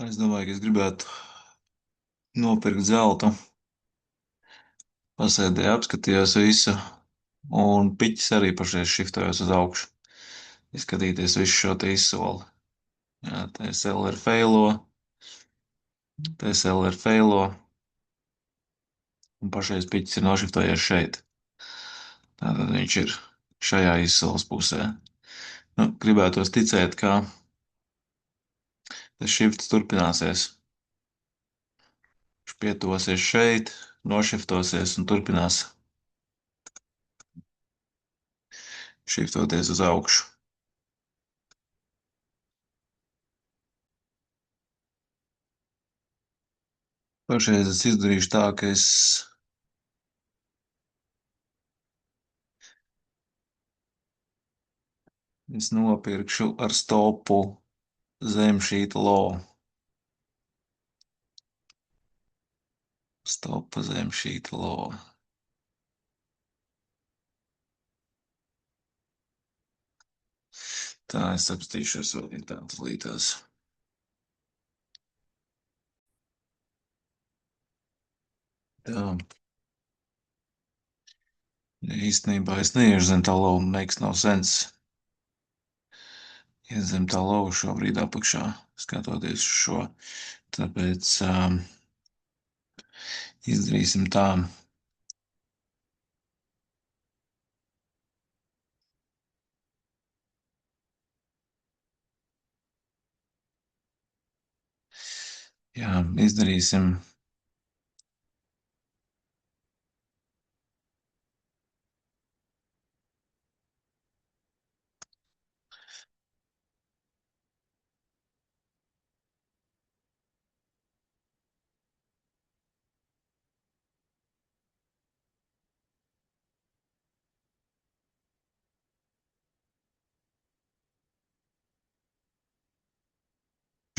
Es domāju, ka es gribētu nopirkt zeltu. Pasēdēju, apskatījos visu, un piķis arī pašreiz šiftojos uz augšu. Izskatīties visu šo te izsoli. Jā, TSL ir feilo, un pašreiz piķis ir nošiftojies šeit. Tātad viņš ir šajā izsoles pusē. Nu, gribētos ticēt, ka tas šifts turpināsies. Viņš pietuvosies šeit, nošiftosies un turpinās šiftoties uz augšu. Pašreiz es izdarīšu tā, ka es nopirkšu ar stopu zem šīta low. Stopa zem šīta low. Tā es apstīšos vēl tādas lītās. Tā. Īstenībā es neiešu zem tā low, makes no sense. Iet zem tā low šobrīd apakšā, skatoties uz šo. Tāpēc izdarīsim tā. Jā, izdarīsim.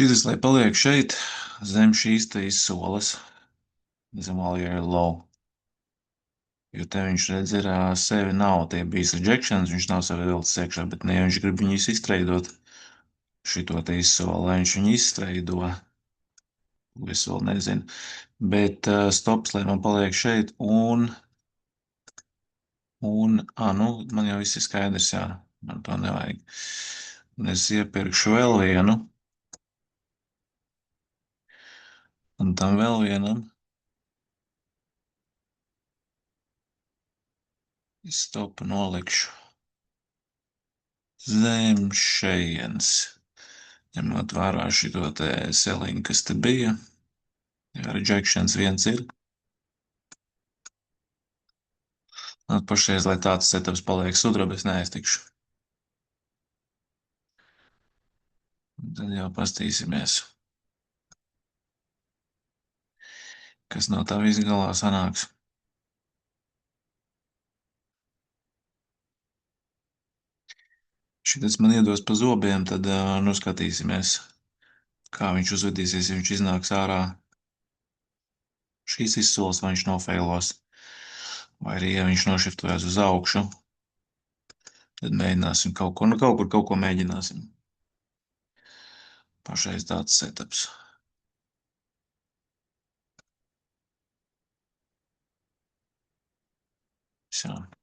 Šis, lai paliek šeit, zem šīs te izsoles, zem all year low. Jo te viņš redz, ir sevi nav, tie bijis rejections, viņš nav sevi vilcis iekšā, bet ne, viņš grib viņu izstreidot šito te izsoli, lai viņš viņu izstreido. Es vēl nezinu. Bet stops, lai man paliek šeit, nu, man jau viss ir skaidrs, jā, man to nevajag. Un es iepirkšu vēl vienu, un tam vēl vienam stopu nolikšu zem šejienes. Ņemot vērā šito te selling, kas te bija. Jā, rejections viens ir. Un pašreiz, lai tāds setups paliek sudraba, es neaiztikšu. Un tad jau pastīsimies, kas no tā viss galā sanāks. Šitas man iedos pa zobiem, tad nu skatīsimies, kā viņš uzvedīsies, ja viņš iznāks ārā šīs izsoles, vai viņš nofeilos, vai arī, ja viņš nošiftojas uz augšu, tad mēģināsim kaut ko, nu kaut ko mēģināsim. Pašreiz tāds setups. So.